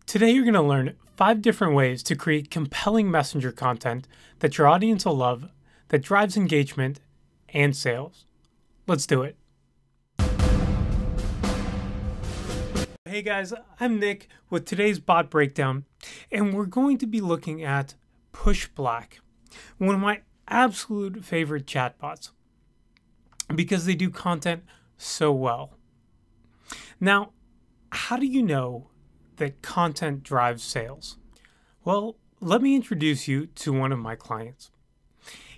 Today you're going to learn 5 different ways to create compelling messenger content that your audience will love, that drives engagement and sales. Let's do it. Hey guys, I'm Nick with today's bot breakdown, and we're going to be looking at Pushback, one of my absolute favorite chatbots, because they do content so well. Now, how do you know that content drives sales? Well, let me introduce you to one of my clients.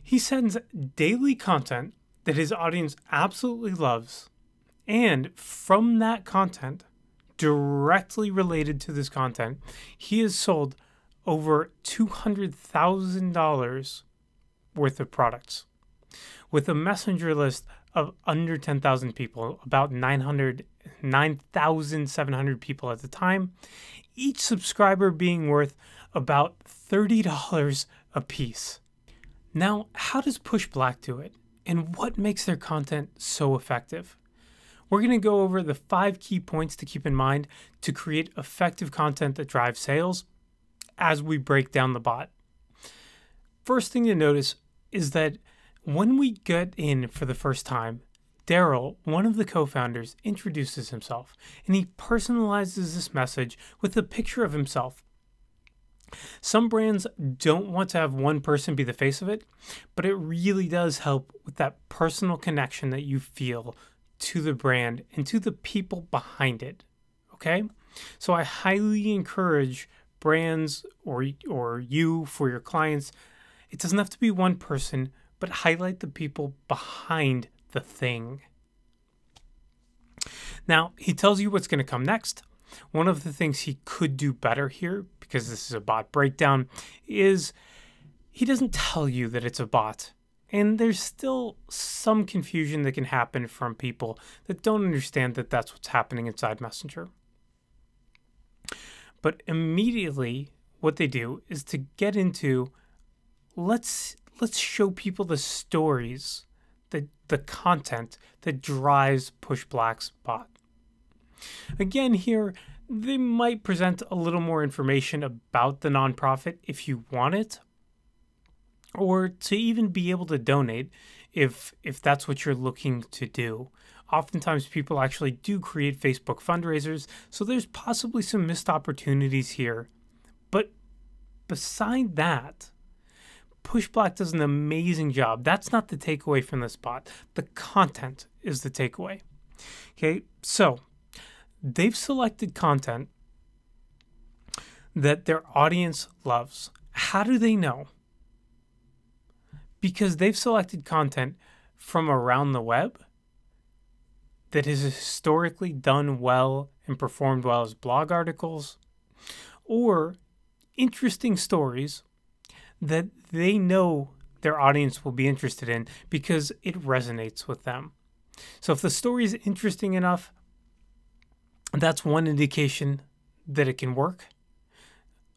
He sends daily content that his audience absolutely loves, and from that content, directly related to this content, he has sold over $200,000 worth of products with a messenger list of under 10,000 people, about 9,700 people at the time, each subscriber being worth about $30 a piece. Now, how does Pushback do it, and what makes their content so effective? We're going to go over the 5 key points to keep in mind to create effective content that drives sales as we break down the bot. First thing to notice is that when we get in for the first time, Daryl, one of the co-founders, introduces himself, and he personalizes this message with a picture of himself. Some brands don't want to have one person be the face of it, but it really does help with that personal connection that you feel to the brand and to the people behind it, okay? So I highly encourage brands or you for your clients, it doesn't have to be one person, but highlight the people behind the thing. Now, he tells you what's going to come next. One of the things he could do better here, because this is a bot breakdown, is he doesn't tell you that it's a bot. And there's still some confusion that can happen from people that don't understand that that's what's happening inside Messenger. But immediately, what they do is to get into, let's show people the stories, the content that drives Pushback's bot. Again, here, they might present a little more information about the nonprofit if you want it, or to even be able to donate if that's what you're looking to do. Oftentimes people actually do create Facebook fundraisers, so there's possibly some missed opportunities here. But beside that, Pushback does an amazing job. That's not the takeaway from this bot. The content is the takeaway. Okay, so they've selected content that their audience loves. How do they know? Because they've selected content from around the web that has historically done well and performed well as blog articles, or interesting stories that they know their audience will be interested in because it resonates with them. So if the story is interesting enough, that's one indication that it can work.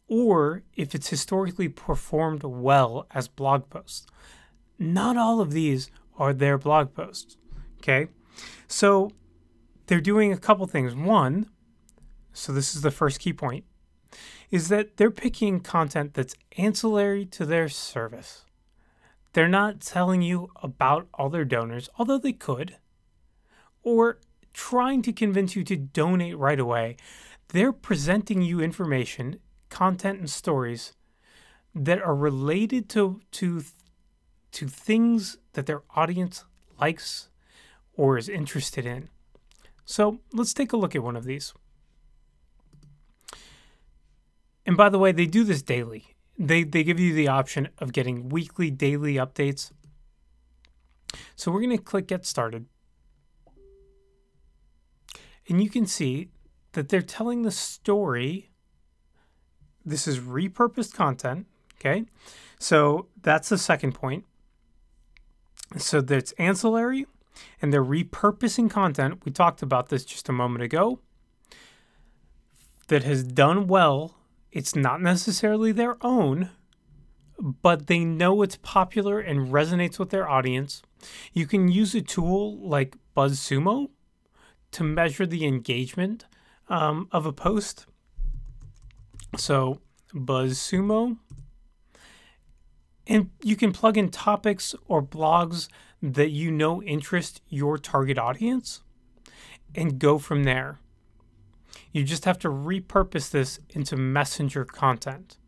Or if it's historically performed well as blog posts. Not all of these are their blog posts, okay? So they're doing a couple things. One, so this is the first key point, is that they're picking content that's ancillary to their service. They're not telling you about all their donors, although they could, or trying to convince you to donate right away. They're presenting you information, content, and stories that are related to things that their audience likes or is interested in. So let's take a look at one of these. And by the way, they do this daily. They give you the option of getting weekly, daily updates. So we're going to click Get Started. And you can see that they're telling the story. This is repurposed content, okay? So that's the second point. So that's ancillary, and they're repurposing content. We talked about this just a moment ago. That has done well. It's not necessarily their own, but they know it's popular and resonates with their audience. You can use a tool like BuzzSumo to measure the engagement of a post. So BuzzSumo. And you can plug in topics or blogs that you know interest your target audience and go from there. You just have to repurpose this into messenger content.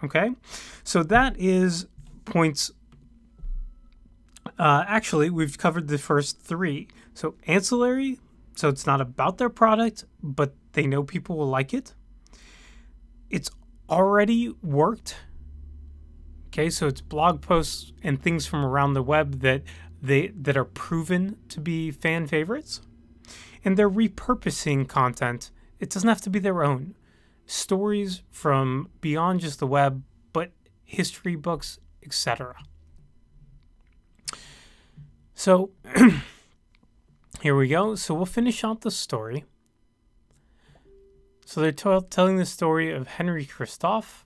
Okay? So that is points. Actually, we've covered the first three. So ancillary, so it's not about their product, but they know people will like it. It's already worked. Okay, so it's blog posts and things from around the web that are proven to be fan favorites. And they're repurposing content. It doesn't have to be their own. Stories from beyond just the web, but history books, etc. So here we go. So we'll finish out the story. So they're telling the story of Henry Christophe.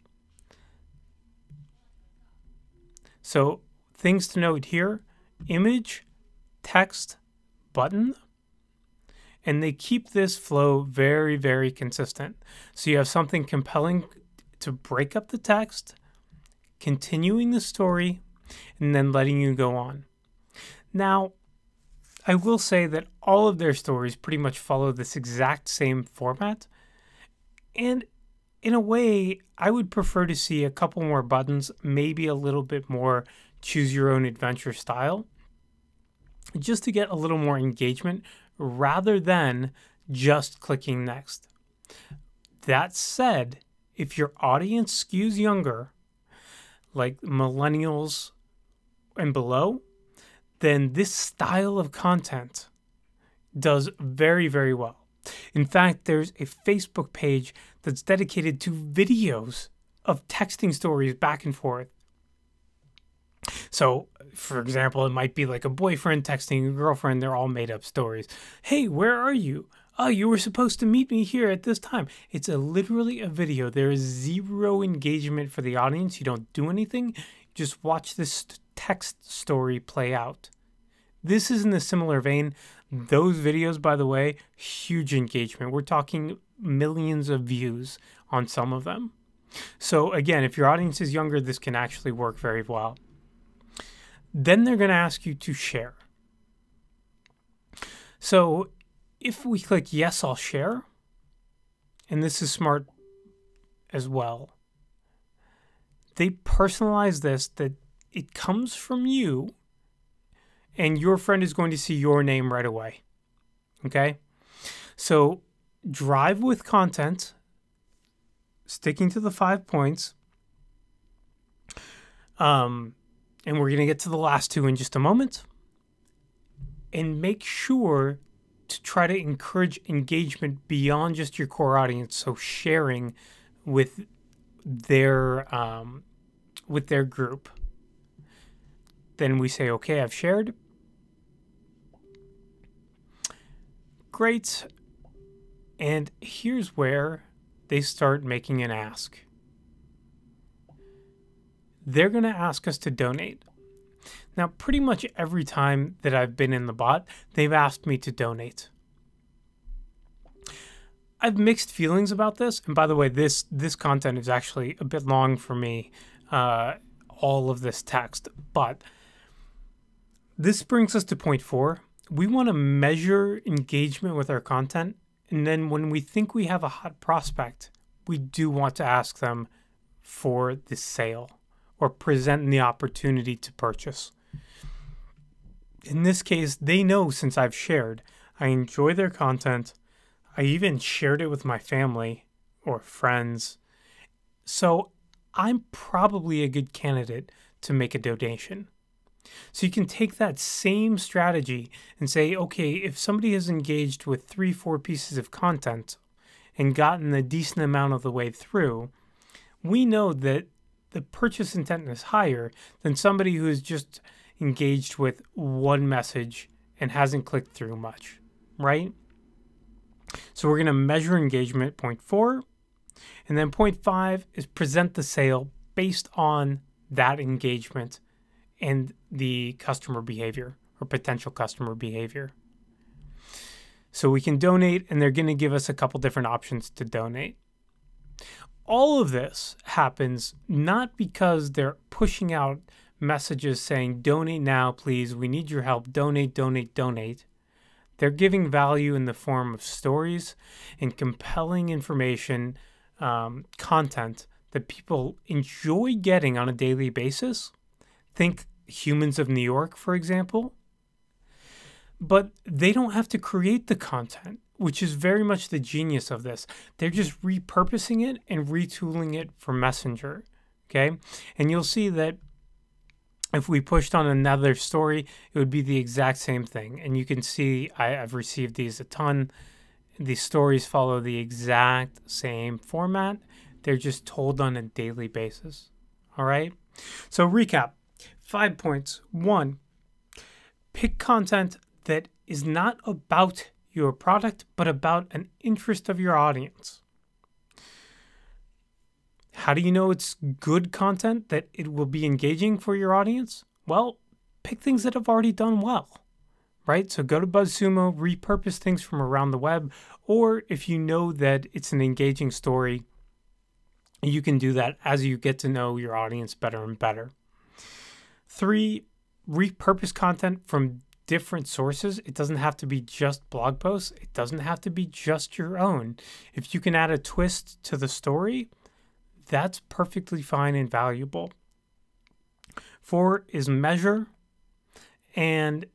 So things to note here: image, text, button. And they keep this flow very, very consistent. So you have something compelling to break up the text, continuing the story, and then letting you go on. Now, I will say that all of their stories pretty much follow this exact same format. And in a way, I would prefer to see a couple more buttons, maybe a little bit more choose your own adventure style, just to get a little more engagement rather than just clicking next. That said, if your audience skews younger, like millennials and below, then this style of content does very, very well. In fact, there's a Facebook page that's dedicated to videos of texting stories back and forth. So, for example, it might be like a boyfriend texting a girlfriend. They're all made up stories. Hey, where are you? Oh, you were supposed to meet me here at this time. It's literally a video. There is zero engagement for the audience. You don't do anything. Just watch this text story play out. This is in a similar vein. Those videos, by the way, huge engagement. We're talking millions of views on some of them. So again, if your audience is younger, this can actually work very well. Then they're going to ask you to share. So if we click yes, I'll share, and this is smart as well, they personalize this, that it comes from you and your friend is going to see your name right away. Okay? So drive with content, sticking to the 5 points. And we're going to get to the last two in just a moment. And make sure to try to encourage engagement beyond just your core audience. So sharing with their group. Then we say, okay, I've shared. Great. And here's where they start making an ask. They're going to ask us to donate. Now, pretty much every time that I've been in the bot, they've asked me to donate. I've mixed feelings about this. And by the way, this content is actually a bit long for me, all of this text. But this brings us to point 4. We want to measure engagement with our content. And then when we think we have a hot prospect, we do want to ask them for the sale or present the opportunity to purchase. In this case, they know since I've shared, I enjoy their content. I even shared it with my family or friends. So I'm probably a good candidate to make a donation. So you can take that same strategy and say, okay, if somebody has engaged with 3-4 pieces of content and gotten a decent amount of the way through, we know that the purchase intent is higher than somebody who is just engaged with one message and hasn't clicked through much, right? So we're going to measure engagement, point 4. And then point 5 is present the sale based on that engagement and the customer behavior or potential customer behavior. So we can donate, and they're going to give us a couple different options to donate. all of this happens not because they're pushing out messages saying, donate now, please. We need your help. Donate, donate, donate. They're giving value in the form of stories and compelling information, content that people enjoy getting on a daily basis. Think Humans of New York, for example. But they don't have to create the content, which is very much the genius of this. They're just repurposing it and retooling it for Messenger. Okay? And you'll see that if we pushed on another story, it would be the exact same thing. And you can see I've received these a ton. These stories follow the exact same format. They're just told on a daily basis. All right? So recap, 5 points. 1, pick content that is not about your product, but about an interest of your audience. How do you know it's good content, that it will be engaging for your audience? Well, pick things that have already done well, right? So go to BuzzSumo, repurpose things from around the web, or if you know that it's an engaging story, you can do that as you get to know your audience better and better. 3, repurpose content from different sources. It doesn't have to be just blog posts. It doesn't have to be just your own. If you can add a twist to the story, that's perfectly fine and valuable. 4 is measure. And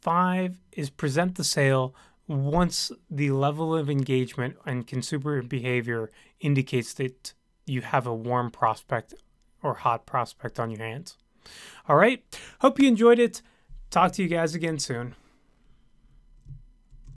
5 is present the sale once the level of engagement and consumer behavior indicates that you have a warm prospect or hot prospect on your hands. All right. Hope you enjoyed it. Talk to you guys again soon.